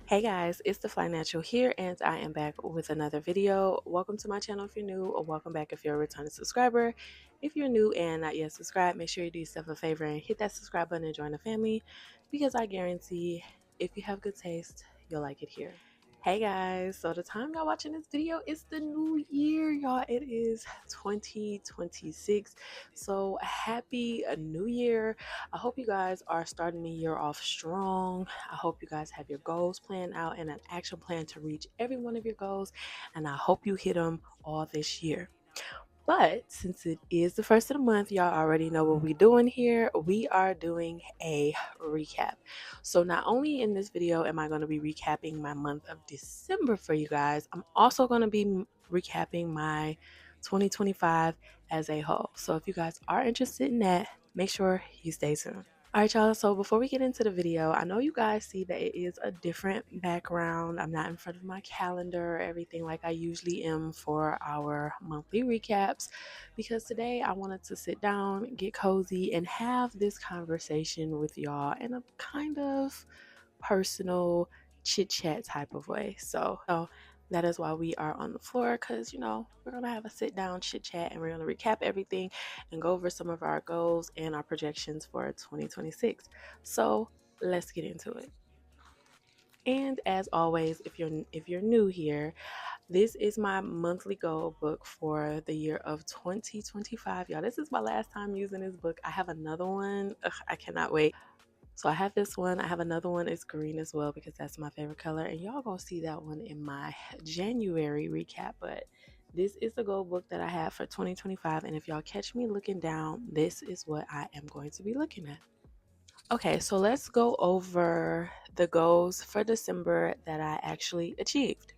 Hey guys, it's the Financial here, and I am back with another video. Welcome to my channel if you're new, or welcome back if you're a returning subscriber. If you're new and not yet subscribed, make sure you do yourself a favor and hit that subscribe button and join the family because I guarantee if you have good taste, you'll like it here. Hey guys, so the time y'all watching this video, it's the new year, y'all. It is 2026. So happy new year. I hope you guys are starting the year off strong. I hope you guys have your goals planned out and an action plan to reach every one of your goals. And I hope you hit them all this year. But since it is the first of the month, y'all already know what we're doing here. We are doing a recap. So not only in this video am I going to be recapping my month of December for you guys, I'm also going to be recapping my 2025 as a whole. So if you guys are interested in that, make sure you stay tuned. All right, y'all. So before we get into the video, I know you guys see that it is a different background. I'm not in front of my calendar or everything like I usually am for our monthly recaps because today I wanted to sit down, get cozy, and have this conversation with y'all in a kind of personal chit chat type of way. So that is why we are on the floor because, we're going to have a sit down chit chat and we're going to recap everything and go over some of our goals and our projections for 2026. So let's get into it. And as always, if you're new here, this is my monthly goal book for the year of 2025. Y'all, this is my last time using this book. I have another one. Ugh, I cannot wait. So I have this one. I have another one. It's green as well because that's my favorite color. And y'all gonna see that one in my January recap. But this is the goal book that I have for 2025. And if y'all catch me looking down, this is what I am going to be looking at. Okay, so let's go over the goals for December that I actually achieved.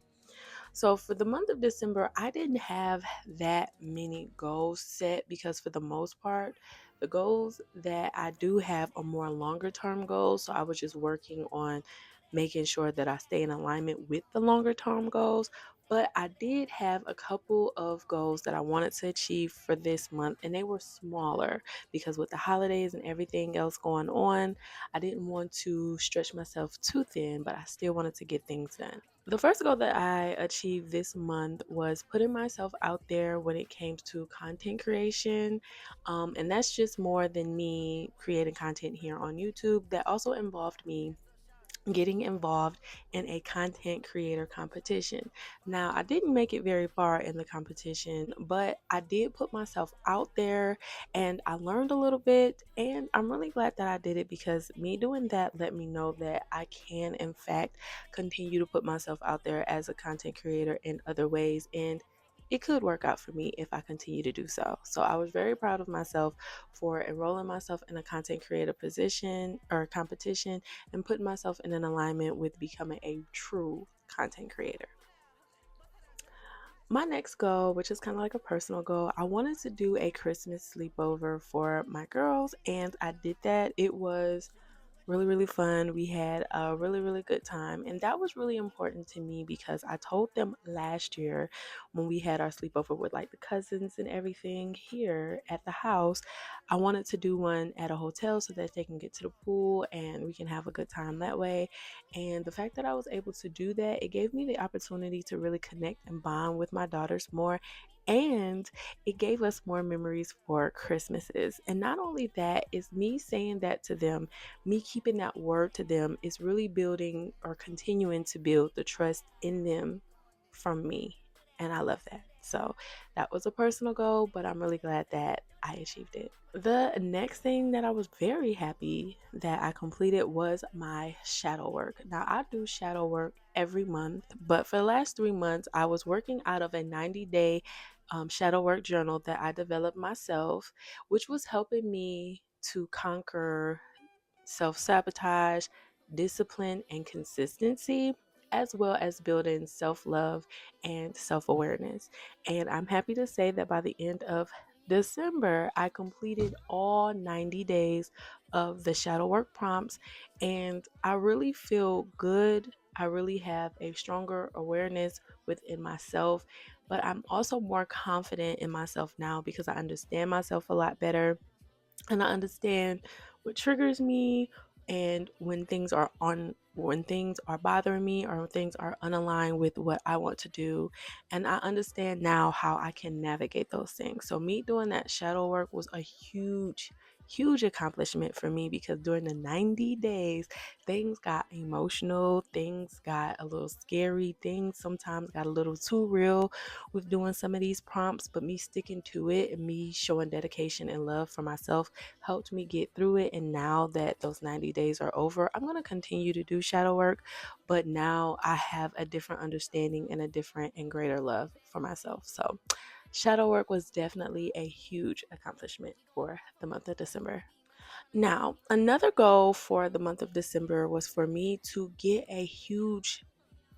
So for the month of December, I didn't have that many goals set because for the most part, the goals that I do have are more longer term goals. So I was just working on making sure that I stay in alignment with the longer term goals. But I did have a couple of goals that I wanted to achieve for this month, and they were smaller because with the holidays and everything else going on, I didn't want to stretch myself too thin, but I still wanted to get things done. The first goal that I achieved this month was putting myself out there when it came to content creation. And that's just more than me creating content here on YouTube. That also involved me getting involved in a content creator competition. Now, I didn't make it very far in the competition, but I did put myself out there and I learned a little bit. And I'm really glad that I did it because me doing that let me know that I can, in fact, continue to put myself out there as a content creator in other ways. And it could work out for me if I continue to do so. So I was very proud of myself for enrolling myself in a content creator position or competition and putting myself in an alignment with becoming a true content creator. My next goal, which is kind of like a personal goal, I wanted to do a Christmas sleepover for my girls, and I did that. It was really fun. We had a really good time, and that was really important to me because I told them last year when we had our sleepover with like the cousins and everything here at the house, I wanted to do one at a hotel so that they can get to the pool and we can have a good time that way. And the fact that I was able to do that, it gave me the opportunity to really connect and bond with my daughters more, and it gave us more memories for Christmases. And not only that, is me saying that to them, me keeping that word to them is really building or continuing to build the trust in them from me. And I love that. So that was a personal goal, but I'm really glad that I achieved it. The next thing that I was very happy that I completed was my shadow work. Now, I do shadow work every month, but for the last 3 months, I was working out of a 90-day shadow work journal that I developed myself, which was helping me to conquer self-sabotage, discipline, and consistency, as well as building self-love and self-awareness. And I'm happy to say that by the end of December, I completed all 90 days of the shadow work prompts, and I really feel good. I really have a stronger awareness within myself, but I'm also more confident in myself now because I understand myself a lot better and I understand what triggers me and when things are on when things are bothering me or things are unaligned with what I want to do. And I understand now how I can navigate those things. So me doing that shadow work was a huge accomplishment for me, because during the 90 days, things got emotional, things got a little scary, things sometimes got a little too real with doing some of these prompts, but me sticking to it and me showing dedication and love for myself helped me get through it. And now that those 90 days are over, I'm going to continue to do shadow work, but now I have a different understanding and a different and greater love for myself. So shadow work was definitely a huge accomplishment for the month of December. Now, another goal for the month of December was for me to get a huge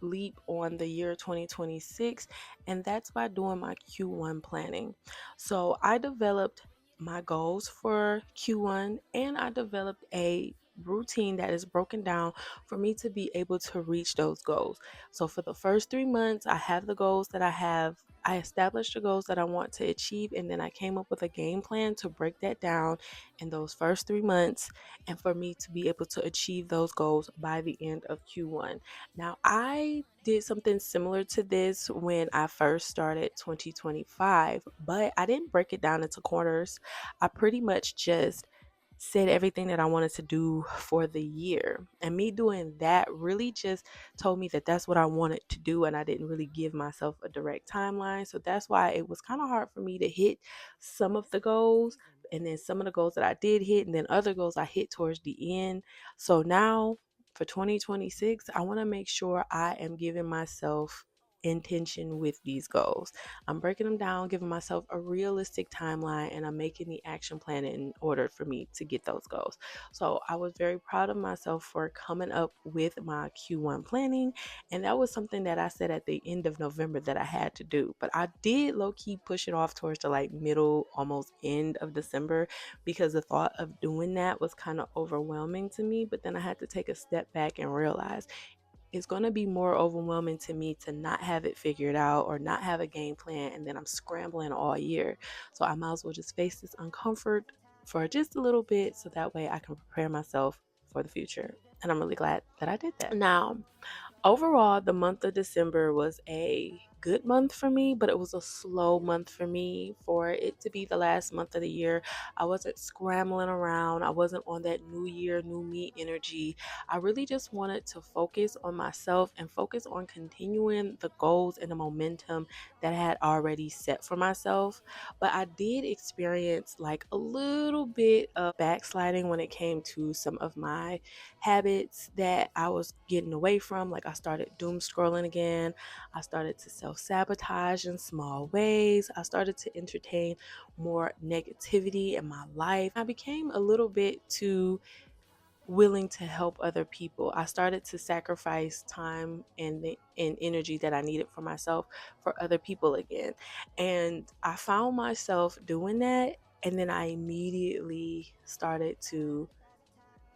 leap on the year 2026, and that's by doing my Q1 planning. So I developed my goals for Q1, and I developed a routine that is broken down for me to be able to reach those goals. So for the first 3 months, I have the goals that I established the goals that I want to achieve, and then I came up with a game plan to break that down in those first 3 months, and for me to be able to achieve those goals by the end of Q1. Now, I did something similar to this when I first started 2025, but I didn't break it down into quarters. I pretty much just said everything that I wanted to do for the year. And me doing that really just told me that that's what I wanted to do, and I didn't really give myself a direct timeline. So that's why it was kind of hard for me to hit some of the goals. And then some of the goals that I did hit, and then other goals I hit towards the end. So now for 2026, I want to make sure I am giving myself intention with these goals. I'm breaking them down, giving myself a realistic timeline, and I'm making the action plan in order for me to get those goals. So I was very proud of myself for coming up with my Q1 planning, and that was something that I said at the end of November that I had to do. But I did low key push it off towards the middle, almost end of December, because the thought of doing that was kind of overwhelming to me. But then I had to take a step back and realize it's going to be more overwhelming to me to not have it figured out or not have a game plan, and then I'm scrambling all year. So I might as well just face this uncomfort for just a little bit, so that way I can prepare myself for the future. And I'm really glad that I did that. Now, overall, the month of December was a good month for me, but it was a slow month for me. For it to be the last month of the year, I wasn't scrambling around. I wasn't on that new year, new me energy. I really just wanted to focus on myself and focus on continuing the goals and the momentum that I had already set for myself. But I did experience a little bit of backsliding when it came to some of my habits that I was getting away from. I started doom scrolling again. I started to self sabotage in small ways. I started to entertain more negativity in my life. I became a little bit too willing to help other people. I started to sacrifice time and energy that I needed for myself for other people again. And I found myself doing that, and then I immediately started to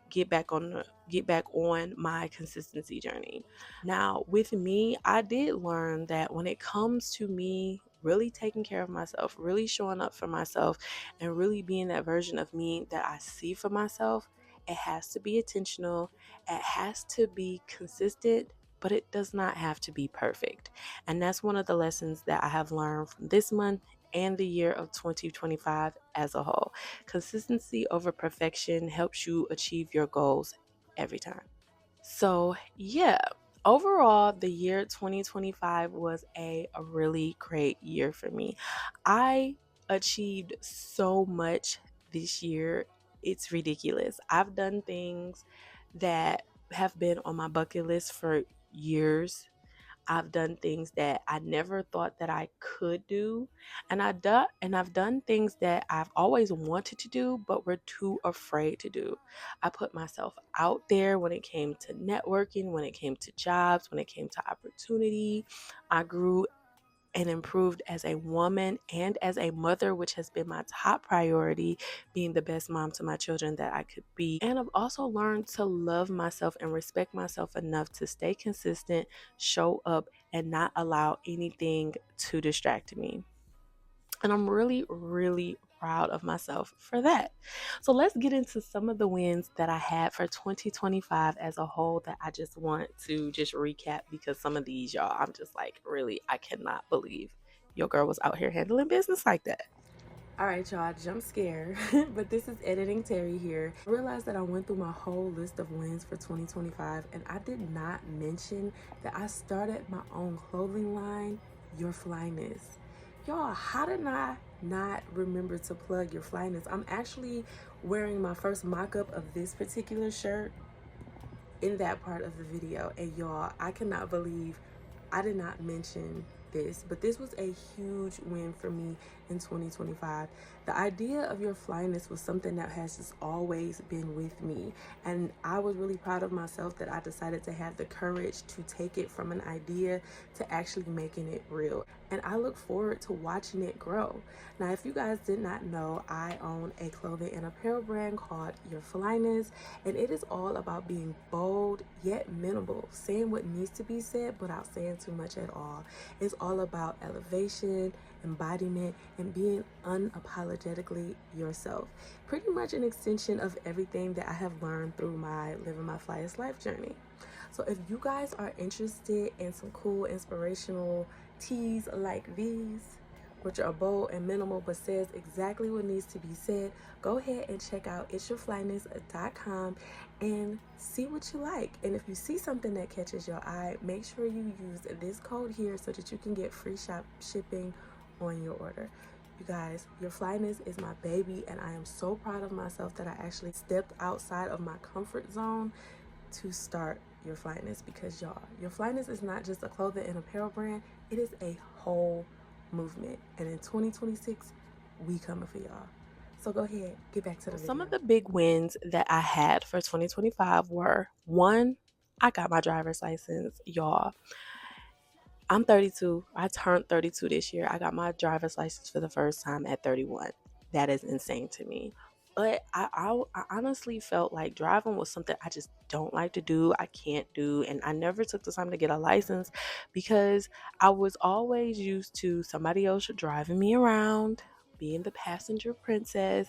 get back on my consistency journey. Now, with me, I did learn that when it comes to me really taking care of myself, really showing up for myself, and really being that version of me that I see for myself, it has to be intentional, it has to be consistent, but it does not have to be perfect. And that's one of the lessons that I have learned from this month and the year of 2025 as a whole. Consistency over perfection helps you achieve your goals every time. So, yeah, overall, the year 2025 was a really great year for me. I achieved so much this year. It's ridiculous. I've done things that have been on my bucket list for years. I've done things that I never thought that I could do. I've done things that I've always wanted to do but were too afraid to do. I put myself out there when it came to networking, when it came to jobs, when it came to opportunity. I grew and improved as a woman and as a mother, which has been my top priority, being the best mom to my children that I could be. And I've also learned to love myself and respect myself enough to stay consistent, show up, and not allow anything to distract me. And I'm really, really proud of myself for that. So let's get into some of the wins that I had for 2025 as a whole that I just want to just recap, because some of these, y'all, I'm just like, really, I cannot believe your girl was out here handling business like that. All right, y'all, jump scare, but this is Editing Terry here. I realized that I went through my whole list of wins for 2025, and I did not mention that I started my own clothing line, Your Flyness. Y'all, how did I not remember to plug Your Flyness? I'm actually wearing my first mock-up of this particular shirt in that part of the video, and y'all, I cannot believe I did not mention this, but this was a huge win for me in 2025. The idea of Your Flyness was something that has just always been with me, and I was really proud of myself that I decided to have the courage to take it from an idea to actually making it real, and I look forward to watching it grow. Now, if you guys did not know, I own a clothing and apparel brand called Your Flyness, and it is all about being bold yet minimal, saying what needs to be said without saying too much at all. It's all about elevation, embodiment, and being unapologetically yourself. Pretty much an extension of everything that I have learned through my Living My Flyest life journey. So if you guys are interested in some cool inspirational tees like these, which are bold and minimal but says exactly what needs to be said, go ahead and check out itsyourflyness.com and see what you like. And if you see something that catches your eye, make sure you use this code here so that you can get free shipping on your order. You guys, Your Flyness is my baby, and I am so proud of myself that I actually stepped outside of my comfort zone to start Your Flyness, because y'all, Your Flyness is not just a clothing and apparel brand, it is a whole movement, and in 2026 we coming for y'all. So go ahead, get back to the video. Some of the big wins that I had for 2025 were: one, I got my driver's license, y'all. I'm 32. I turned 32 this year. I got my driver's license for the first time at 31. That is insane to me. But I honestly felt like driving was something I just don't like to do. I can't do. And I never took the time to get a license because I was always used to somebody else driving me around, being the passenger princess,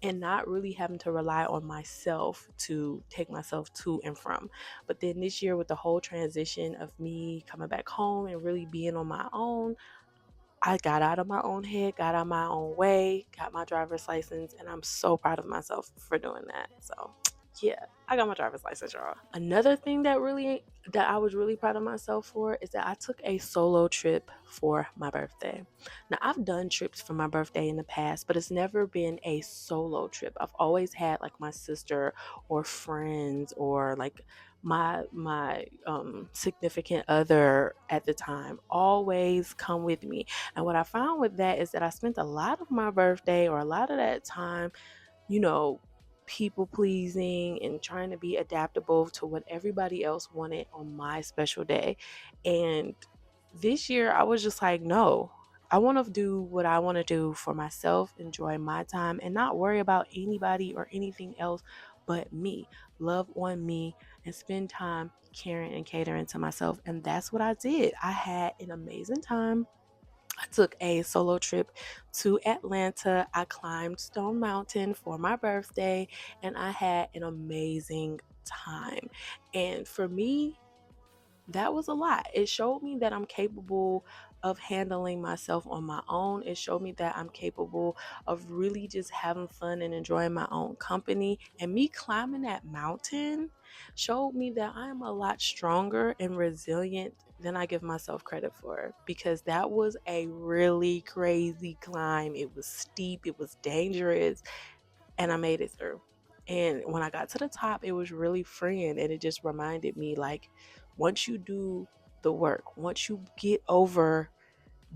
and not really having to rely on myself to take myself to and from. But then this year, with the whole transition of me coming back home and really being on my own, I got out of my own head, got out my own way, got my driver's license, and I'm so proud of myself for doing that. So yeah, I got my driver's license, y'all. Another thing that I was really proud of myself for is that I took a solo trip for my birthday. Now, I've done trips for my birthday in the past, but it's never been a solo trip. I've always had like my sister or friends or like my significant other at the time always come with me. And what I found with that is that I spent a lot of my birthday or a lot of that time, you know, people pleasing and trying to be adaptable to what everybody else wanted on my special day. And this year I was just like, no, I want to do what I want to do for myself, enjoy my time, and not worry about anybody or anything else but me. Love on me and spend time caring and catering to myself. And that's what I did. I had an amazing time. I took a solo trip to Atlanta. I climbed Stone Mountain for my birthday, and I had an amazing time. And for me, that was a lot. It showed me that I'm capable of handling myself on my own. It showed me that I'm capable of really just having fun and enjoying my own company. And me climbing that mountain showed me that I'm a lot stronger and resilient than I give myself credit for, because that was a really crazy climb. It was steep, it was dangerous, and I made it through. And when I got to the top, it was really freeing, and it just reminded me, like, once you do the work, once you get over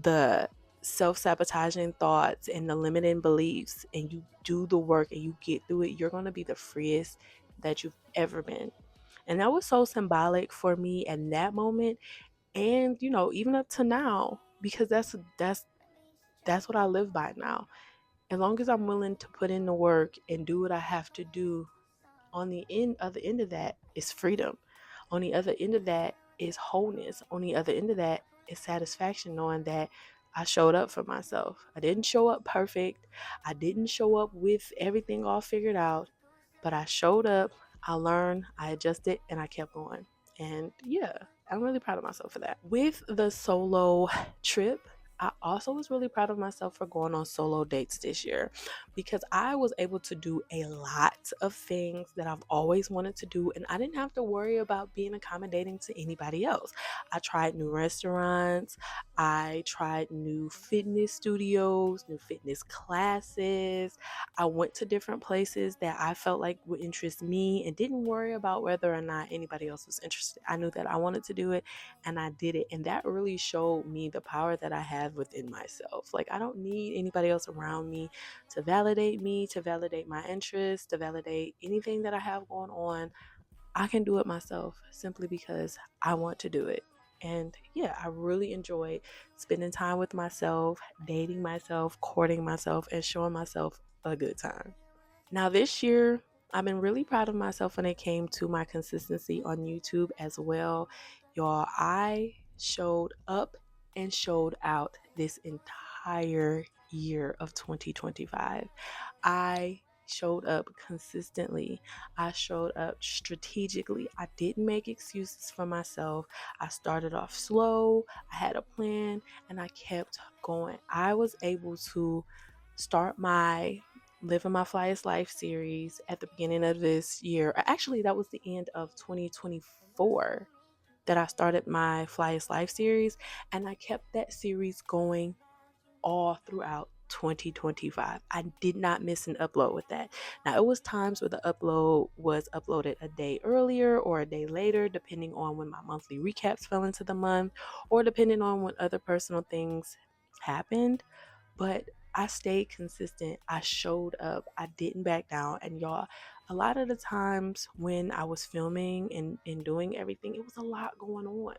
the self-sabotaging thoughts and the limiting beliefs, and you do the work and you get through it, you're going to be the freest that you've ever been. And that was so symbolic for me at that moment, and even up to now, because that's what I live by now. As long as I'm willing to put in the work and do what I have to do, on the other end of that is freedom. On the other end of that is wholeness. On the other end of that is satisfaction, knowing that I showed up for myself. I didn't show up perfect. I didn't show up with everything all figured out, but I showed up, I learned, I adjusted, and I kept going. And yeah, I'm really proud of myself for that. With the solo trip, I also was really proud of myself for going on solo dates this year, because I was able to do a lot of things that I've always wanted to do, and I didn't have to worry about being accommodating to anybody else. I tried new restaurants, I tried new fitness studios, new fitness classes. I went to different places that I felt like would interest me and didn't worry about whether or not anybody else was interested. I knew that I wanted to do it, and I did it. And that really showed me the power that I have within myself. Like, I don't need anybody else around me, to validate my interests, to validate anything that I have going on. I can do it myself simply because I want to do it. And yeah, I really enjoyed spending time with myself, dating myself, courting myself, and showing myself a good time. Now, this year, I've been really proud of myself when it came to my consistency on YouTube as well. Y'all, I showed up and showed out this entire year of 2025. I showed up consistently. I showed up strategically. I didn't make excuses for myself. I started off slow. I had a plan and I kept going. I was able to start my Living My Flyest Life series at the beginning of this year. Actually, that was the end of 2024 that I started my Flyest Life series, and I kept that series going all throughout 2025. I did not miss an upload with that. Now, it was times where the upload was uploaded a day earlier or a day later, depending on when my monthly recaps fell into the month, or depending on when other personal things happened. But I stayed consistent. I showed up. I didn't back down. And y'all, a lot of the times when I was filming and doing everything, it was a lot going on.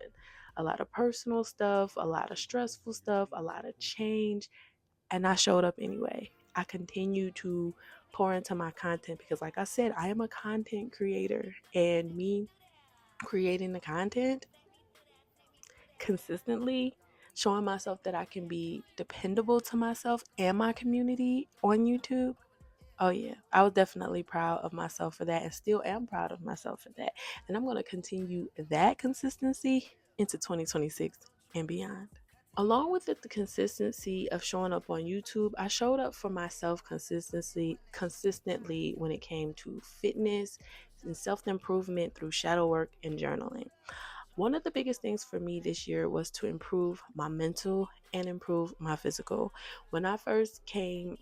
A lot of personal stuff, a lot of stressful stuff, a lot of change. And I showed up anyway. I continue to pour into my content because, like I said, I am a content creator. And me creating the content consistently, showing myself that I can be dependable to myself and my community on YouTube. Oh yeah, I was definitely proud of myself for that, and still am proud of myself for that. And I'm going to continue that consistency into 2026 and beyond. Along with it, the consistency of showing up on YouTube, I showed up for myself consistently when it came to fitness and self-improvement through shadow work and journaling. One of the biggest things for me this year was to improve my mental and improve my physical. When I first came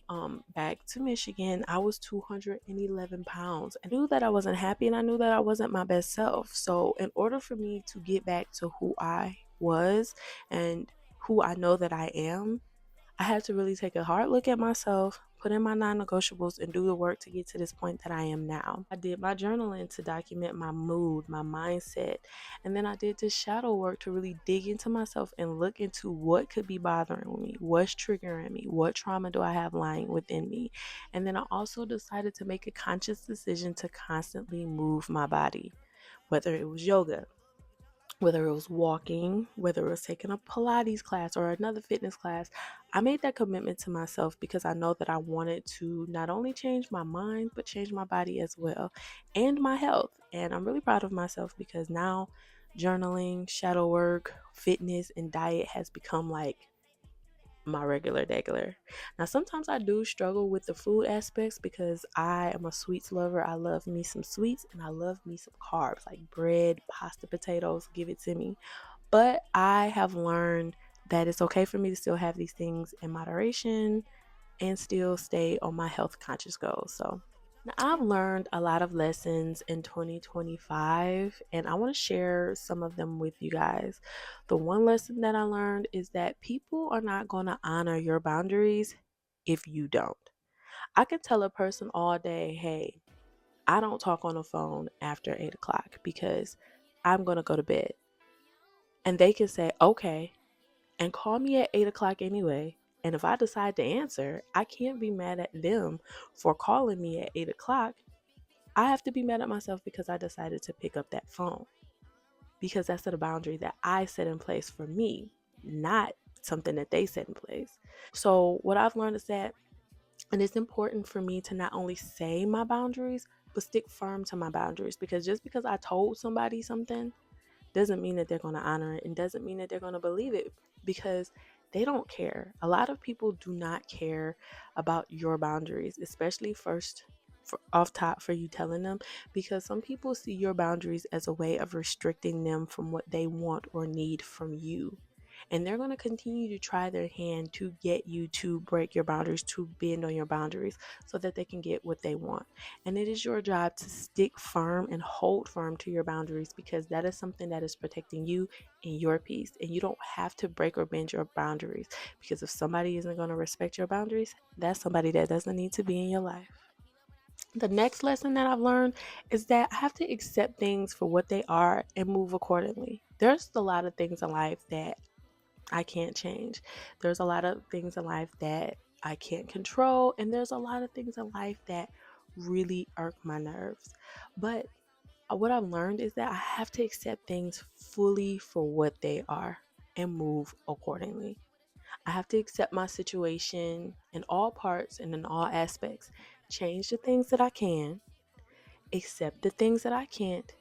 back to Michigan, I was 211 pounds. I knew that I wasn't happy and I knew that I wasn't my best self. So, in order for me to get back to who I was and who I know that I am, I had to really take a hard look at myself, put in my non-negotiables, and do the work to get to this point that I am now. I did my journaling to document my mood, my mindset, and then I did this shadow work to really dig into myself and look into what could be bothering me, what's triggering me, what trauma do I have lying within me. And then I also decided to make a conscious decision to constantly move my body, whether it was yoga, whether it was walking, whether it was taking a Pilates class or another fitness class. I made that commitment to myself because I know that I wanted to not only change my mind, but change my body as well and my health. And I'm really proud of myself because now journaling, shadow work, fitness, and diet has become like my regular. Now, sometimes I do struggle with the food aspects because I am a sweets lover. I love me some sweets and I love me some carbs like bread, pasta, potatoes. Give it to me. But I have learned that it's okay for me to still have these things in moderation and still stay on my health conscious goals. So now, I've learned a lot of lessons in 2025, and I want to share some of them with you guys. The one lesson that I learned is that people are not going to honor your boundaries if you don't. I can tell a person all day, hey, I don't talk on the phone after 8 o'clock because I'm going to go to bed. And they can say, okay, and call me at 8 o'clock anyway. And if I decide to answer, I can't be mad at them for calling me at 8 o'clock. I have to be mad at myself because I decided to pick up that phone. Because that's the boundary that I set in place for me, not something that they set in place. So what I've learned is that, and it's important for me to not only say my boundaries, but stick firm to my boundaries, because just because I told somebody something doesn't mean that they're going to honor it, and doesn't mean that they're going to believe it, because they don't care. A lot of people do not care about your boundaries, especially first off top for you telling them, because some people see your boundaries as a way of restricting them from what they want or need from you. And they're going to continue to try their hand to get you to break your boundaries, to bend on your boundaries, so that they can get what they want. And it is your job to stick firm and hold firm to your boundaries, because that is something that is protecting you and your peace. And you don't have to break or bend your boundaries, because if somebody isn't going to respect your boundaries, that's somebody that doesn't need to be in your life. The next lesson that I've learned is that I have to accept things for what they are and move accordingly. There's a lot of things in life that I can't change. There's a lot of things in life that I can't control, and there's a lot of things in life that really irk my nerves. But what I've learned is that I have to accept things fully for what they are and move accordingly. I have to accept my situation in all parts and in all aspects, change the things that I can, accept the things that I can't,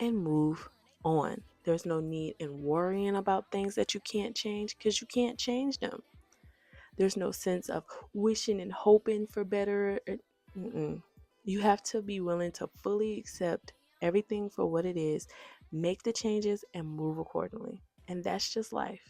and move on. There's no need in worrying about things that you can't change, because you can't change them. There's no sense of wishing and hoping for better. You have to be willing to fully accept everything for what it is, make the changes, and move accordingly. And that's just life.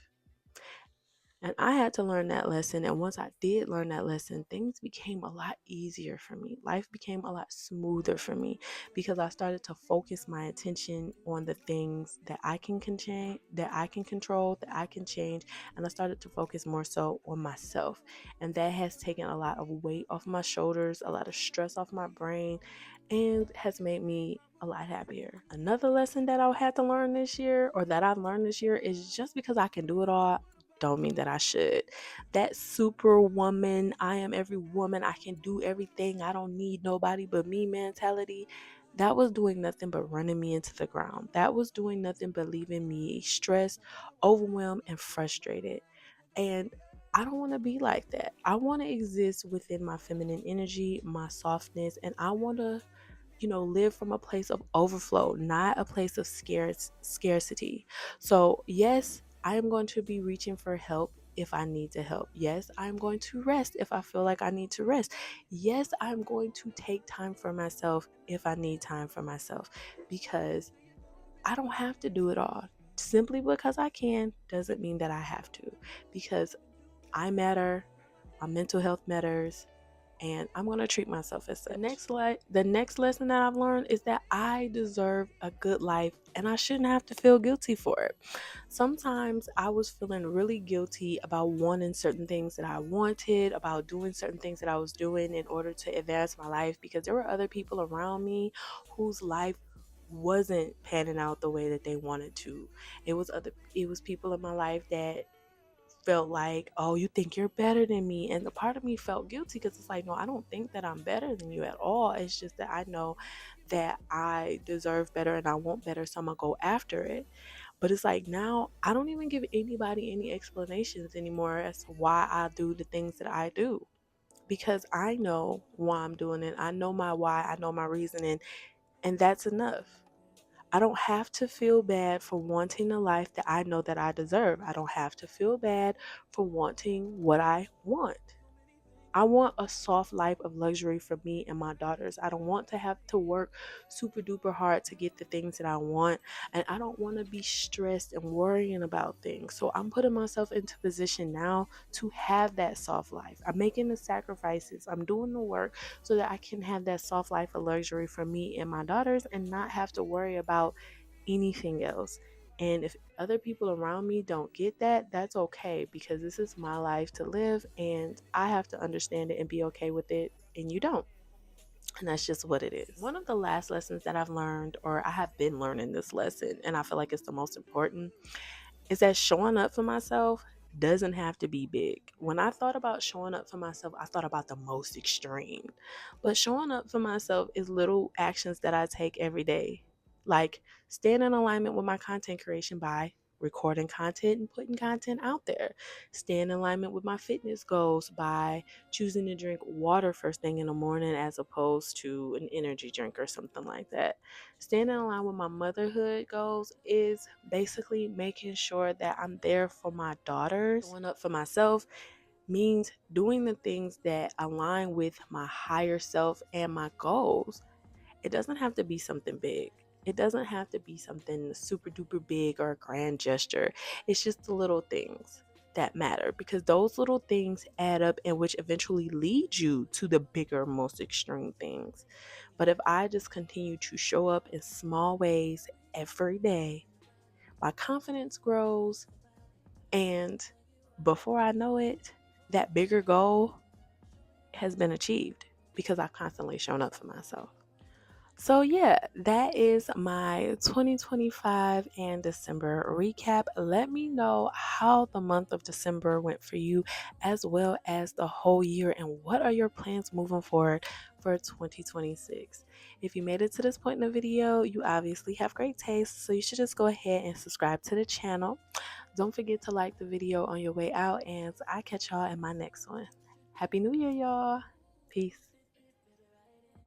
And I had to learn that lesson. And once I did learn that lesson, things became a lot easier for me. Life became a lot smoother for me, because I started to focus my attention on the things that I can change, that I can control, that I can change. And I started to focus more so on myself. And that has taken a lot of weight off my shoulders, a lot of stress off my brain, and has made me a lot happier. Another lesson that I had to learn this year, or that I've learned this year, is just because I can do it all don't mean that I should. That superwoman, I am every woman, I can do everything, I don't need nobody but me mentality, that was doing nothing but running me into the ground. That was doing nothing but leaving me stressed, overwhelmed, and frustrated. And I don't want to be like that. I want to exist within my feminine energy, my softness, and I want to live from a place of overflow, not a place of scarcity. So yes, I am going to be reaching for help if I need to help. Yes, I'm going to rest if I feel like I need to rest. Yes, I'm going to take time for myself if I need time for myself, because I don't have to do it all. Simply because I can doesn't mean that I have to, because I matter, my mental health matters, and I'm going to treat myself as such. The next lesson that I've learned is that I deserve a good life, and I shouldn't have to feel guilty for it. Sometimes I was feeling really guilty about wanting certain things that I wanted, about doing certain things that I was doing in order to advance my life, because there were other people around me whose life wasn't panning out the way that they wanted to. It was people in my life that felt like, oh, you think you're better than me. And the part of me felt guilty, because it's like, no, I don't think that I'm better than you at all. It's just that I know that I deserve better and I want better, so I'm gonna go after it. But it's like, now I don't even give anybody any explanations anymore as to why I do the things that I do, because I know why I'm doing it. I know my why, I know my reasoning, and that's enough. I don't have to feel bad for wanting the life that I know that I deserve. I don't have to feel bad for wanting what I want. I want a soft life of luxury for me and my daughters. I don't want to have to work super duper hard to get the things that I want. And I don't want to be stressed and worrying about things. So I'm putting myself into position now to have that soft life. I'm making the sacrifices. I'm doing the work so that I can have that soft life of luxury for me and my daughters, and not have to worry about anything else. And if other people around me don't get that, that's okay, because this is my life to live, and I have to understand it and be okay with it, and you don't. And that's just what it is. One of the last lessons that I've learned, or I have been learning this lesson, and I feel like it's the most important, is that showing up for myself doesn't have to be big. When I thought about showing up for myself, I thought about the most extreme. But showing up for myself is little actions that I take every day, like staying in alignment with my content creation by recording content and putting content out there. Stay in alignment with my fitness goals by choosing to drink water first thing in the morning as opposed to an energy drink or something like that. Staying in line with my motherhood goals is basically making sure that I'm there for my daughters. Showing up for myself means doing the things that align with my higher self and my goals. It doesn't have to be something big. It doesn't have to be something super duper big or a grand gesture. It's just the little things that matter, because those little things add up and which eventually lead you to the bigger, most extreme things. But if I just continue to show up in small ways every day, my confidence grows, and before I know it, that bigger goal has been achieved because I've constantly shown up for myself. So yeah, that is my 2025 and December recap. Let me know how the month of December went for you, as well as the whole year, and what are your plans moving forward for 2026. If you made it to this point in the video, you obviously have great taste, so you should just go ahead and subscribe to the channel. Don't forget to like the video on your way out, and I catch y'all in my next one. Happy New Year, y'all. Peace.